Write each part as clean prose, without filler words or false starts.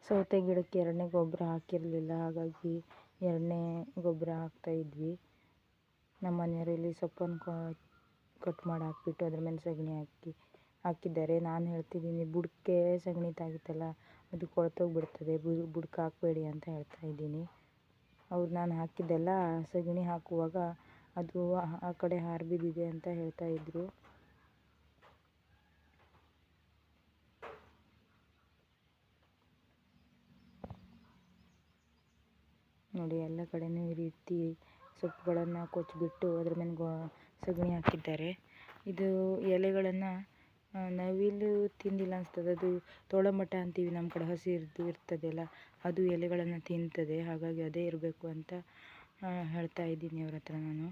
ಸೌತೆ ಗಿಡಕ್ಕೆ ಎರಡನೇ ಗೊಬ್ಬರ ಹಾಕಿರಲಿಲ್ಲ, ಹಾಗಾಗಿ ಎರಡನೇ ಗೊಬ್ಬರ ಹಾಕ್ತಾಯಿದ್ವಿ. ನಮ್ಮ ಮನೆಯವರು ಇಲ್ಲಿ ಸೊಪ್ಪನ್ನು ಕಟ್ ಮಾಡಿ ಹಾಕ್ಬಿಟ್ಟು ಅದ್ರ ಮೇಲೆ ಸಗಣಿ ಹಾಕಿದ್ದಾರೆ. ನಾನು ಹೇಳ್ತಿದ್ದೀನಿ, ಬುಡಕ್ಕೆ ಸಗಣಿ ತಾಗಿತ್ತಲ್ಲ ಅದು ಕೊಳ್ತೋಗ್ಬಿಡ್ತದೆ, ಬುಡಕ್ಕೆ ಹಾಕಬೇಡಿ ಅಂತ ಹೇಳ್ತಾ ಇದ್ದೀನಿ. ಅವ್ರು ನಾನು ಹಾಕಿದ್ದೆಲ್ಲ ಸಗಣಿ ಹಾಕುವಾಗ ಅದು ಆ ಕಡೆ ಹಾರಿ ಬಿದ್ದಿದೆ ಅಂತ ಹೇಳ್ತಾ ಇದ್ರು. ನೋಡಿ, ಎಲ್ಲ ಕಡೆನೂ ಈ ರೀತಿ ಸೊಪ್ಪುಗಳನ್ನು ಕೊಚ್ಚಿಬಿಟ್ಟು ಅದ್ರ ಮೇಲೆ ಸಗಣಿ ಹಾಕಿದ್ದಾರೆ. ಇದು ಎಲೆಗಳನ್ನು ನವಿಲು ತಿಂದಿಲ್ಲ ಅನಿಸ್ತದೆ, ಅದು ತೋಳಮಟ್ಟ ಅಂತೀವಿ ನಮ್ಮ ಕಡೆ, ಹಸಿ ಇರ್ತದೆಯಲ್ಲ ಅದು ಎಲೆಗಳನ್ನು ತಿಂತದೆ. ಹಾಗಾಗಿ ಅದೇ ಇರಬೇಕು ಅಂತ ಹೇಳ್ತಾ ಇದ್ದೀನಿ ಅವ್ರ ಹತ್ರ ನಾನು.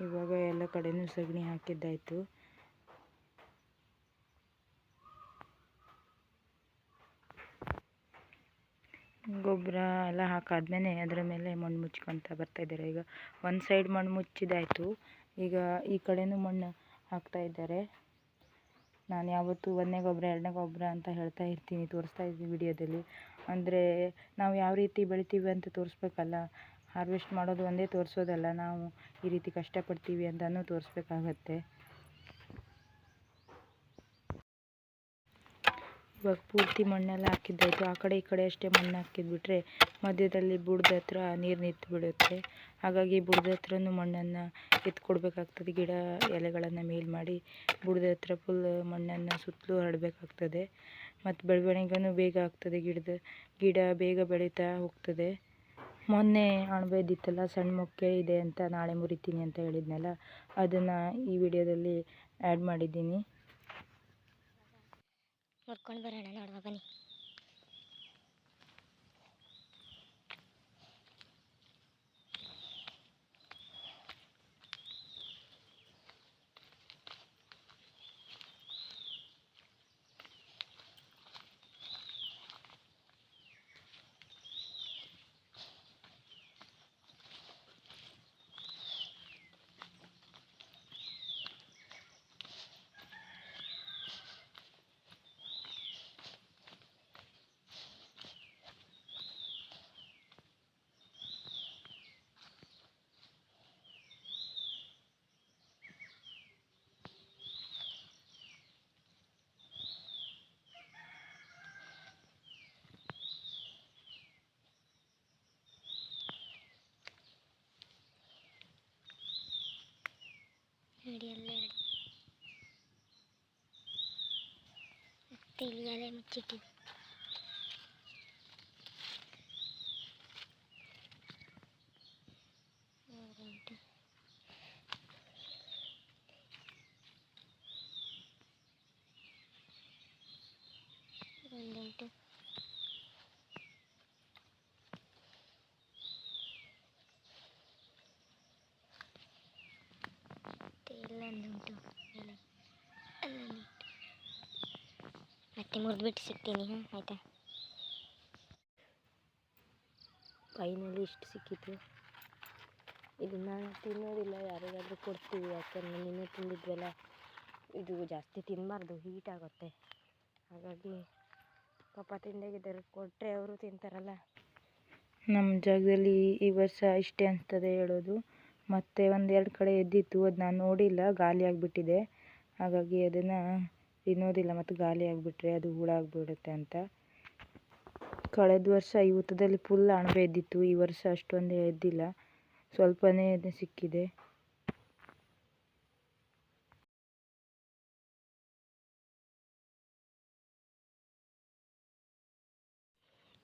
ಇವಾಗ ಎಲ್ಲ ಕಡೆನೂ ಸಗಣಿ ಹಾಕಿದ್ದಾಯಿತು. ಗೊಬ್ಬರ ಎಲ್ಲ ಹಾಕಾದ್ಮೇಲೆ ಅದರ ಮೇಲೆ ಮಣ್ಣು ಮುಚ್ಕೊತ ಬರ್ತಾಯಿದ್ದಾರೆ. ಈಗ ಒಂದು ಸೈಡ್ ಮಣ್ಣು ಮುಚ್ಚಿದಾಯಿತು, ಈಗ ಈ ಕಡೆನೂ ಮಣ್ಣು ಹಾಕ್ತಾ ಇದ್ದಾರೆ. ನಾನು ಯಾವತ್ತೂ ಒಂದನೇ ಗೊಬ್ಬರ ಎರಡನೇ ಗೊಬ್ಬರ ಅಂತ ಹೇಳ್ತಾ ಇರ್ತೀನಿ, ತೋರಿಸ್ತಾ ಇದ್ದೀನಿ ವಿಡಿಯೋದಲ್ಲಿ. ಅಂದರೆ ನಾವು ಯಾವ ರೀತಿ ಬೆಳಿತೀವಿ ಅಂತ ತೋರಿಸ್ಬೇಕಲ್ಲ, ಹಾರ್ವೆಸ್ಟ್ ಮಾಡೋದು ಒಂದೇ ತೋರಿಸೋದಲ್ಲ, ನಾವು ಈ ರೀತಿ ಕಷ್ಟಪಡ್ತೀವಿ ಅಂತಲೂ ತೋರಿಸ್ಬೇಕಾಗತ್ತೆ. ಇವಾಗ ಪೂರ್ತಿ ಮಣ್ಣೆಲ್ಲ ಹಾಕಿದ್ದಾಯಿತು. ಆ ಕಡೆ ಈ ಕಡೆ ಅಷ್ಟೇ ಮಣ್ಣು ಹಾಕಿದ್ಬಿಟ್ರೆ ಮಧ್ಯದಲ್ಲಿ ಬುಡದ ಹತ್ರ ನೀರು ನಿಂತು ಬಿಡುತ್ತೆ. ಹಾಗಾಗಿ ಬುಡದ ಹತ್ರನೂ ಮಣ್ಣನ್ನು ಎತ್ಕೊಡ್ಬೇಕಾಗ್ತದೆ. ಗಿಡ ಎಲೆಗಳನ್ನು ಮೇಲ್ ಮಾಡಿ ಬುಡದ ಹತ್ರ ಫುಲ್ ಮಣ್ಣನ್ನು ಸುತ್ತಲೂ ಹರಡಬೇಕಾಗ್ತದೆ. ಮತ್ತು ಬೆಳವಣಿಗೆನೂ ಬೇಗ ಆಗ್ತದೆ, ಗಿಡ ಬೇಗ ಬೆಳೀತಾ ಹೋಗ್ತದೆ. ಮೊನ್ನೆ ಅಣಬೆ ಇದ್ದಿತ್ತಲ್ಲ, ಸಣ್ಣ ಮೊಕ್ಕೆ ಇದೆ ಅಂತ ನಾಳೆ ಮುರಿತೀನಿ ಅಂತ ಹೇಳಿದ್ನಲ್ಲ, ಅದನ್ನು ಈ ವಿಡಿಯೋದಲ್ಲಿ ಆ್ಯಡ್ ಮಾಡಿದ್ದೀನಿ. ಮುರ್ಕೊಂಡು ಬರೋಣ, ನೋಡುವ ಬನ್ನಿ. ನೋಡಿ, ಅಲ್ಲೆರಡು ಮತ್ತೆ ಇಲ್ಲಿ ಎಲೆ ಮುಚ್ಚಿಟ್ಟಿದ್ದು. ಒಂದುಂಟು, ಇಲ್ಲೊಂದುಂಟು, ಅಲ್ಲೊಂದುಂಟು. ಮತ್ತೆ ಮುರಿದ್ಬಿಟ್ಟು ಸಿಗ್ತೀನಿ, ಆಯಿತಾ? ಫೈನಲಿ ಇಷ್ಟು ಸಿಕ್ಕಿತು. ಇದನ್ನು ತಿನ್ನೋದಿಲ್ಲ, ಯಾರಿಗಾದರೂ ಕೊಡ್ತೀವಿ. ಯಾಕಂದರೆ ನಿನ್ನೆ ತಿಂದಿದ್ವಲ್ಲ, ಇದು ಜಾಸ್ತಿ ತಿನ್ನಬಾರ್ದು, ಹೀಟ್ ಆಗುತ್ತೆ. ಹಾಗಾಗಿ ಪಾಪ ತಿಂದಾಗಿದ್ದರೆ ಕೊಟ್ಟರೆ ಅವರು ತಿಂತಾರಲ್ಲ. ನಮ್ಮ ಜಾಗದಲ್ಲಿ ಈ ವರ್ಷ ಇಷ್ಟೇ ಅನಿಸ್ತದೆ ಹೇಳೋದು. ಮತ್ತು ಒಂದೆರಡು ಕಡೆ ಎದ್ದಿತ್ತು, ಅದು ನಾನು ನೋಡಿಲ್ಲ, ಗಾಲಿ ಆಗಿಬಿಟ್ಟಿದೆ. ಹಾಗಾಗಿ ಅದನ್ನು ತಿನ್ನೋದಿಲ್ಲ, ಮತ್ತು ಗಾಲಿ ಆಗಿಬಿಟ್ರೆ ಅದು ಹುಳ ಆಗಿಬಿಡುತ್ತೆ ಅಂತ. ಕಳೆದ ವರ್ಷ ಈ ಹುತ್ತದಲ್ಲಿ ಫುಲ್ ಅಣಬೆ ಎದ್ದಿತ್ತು. ಈ ವರ್ಷ ಅಷ್ಟೊಂದೇ ಎದ್ದಿಲ್ಲ, ಸ್ವಲ್ಪನೇ ಸಿಕ್ಕಿದೆ.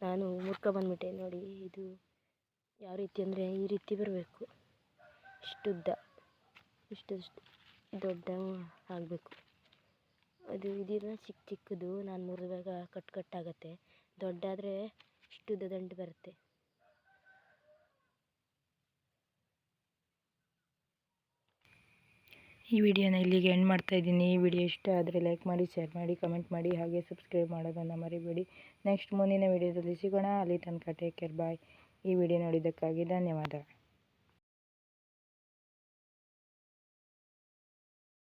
ನಾನು ಮುರ್ಕೊಂಬಂದ್ಬಿಟ್ಟೆ. ನೋಡಿ, ಇದು ಯಾವ ರೀತಿ ಅಂದರೆ ಈ ರೀತಿ ಬರಬೇಕು, ಇಷ್ಟುದ್ದ, ಇಷ್ಟು ದೊಡ್ಡ ಆಗಬೇಕು. ಅದು ಇದೀನ ಚಿಕ್ಕದು, ನಾನು ಮುರಿದಾಗ ಕಟ್ಟಾಗತ್ತೆ. ದೊಡ್ಡಾದರೆ ಇಷ್ಟುದ್ದ ದಂಟು ಬರುತ್ತೆ. ಈ ವಿಡಿಯೋನ ಇಲ್ಲಿಗೆ ಎಂಡ್ ಮಾಡ್ತಾಯಿದ್ದೀನಿ. ಈ ವಿಡಿಯೋ ಇಷ್ಟ ಆದರೆ ಲೈಕ್ ಮಾಡಿ, ಶೇರ್ ಮಾಡಿ, ಕಮೆಂಟ್ ಮಾಡಿ, ಹಾಗೆ ಸಬ್ಸ್ಕ್ರೈಬ್ ಮಾಡೋದನ್ನು ಮರಿಬೇಡಿ. ನೆಕ್ಸ್ಟ್ ಮುಂದಿನ ವಿಡಿಯೋದಲ್ಲಿ ಸಿಗೋಣ. ಅಲ್ಲಿ ತನಕ ಟೇಕ್ ಕೇರ್, ಬಾಯ್. ಈ ವಿಡಿಯೋ ನೋಡಿದ್ದಕ್ಕಾಗಿ ಧನ್ಯವಾದ.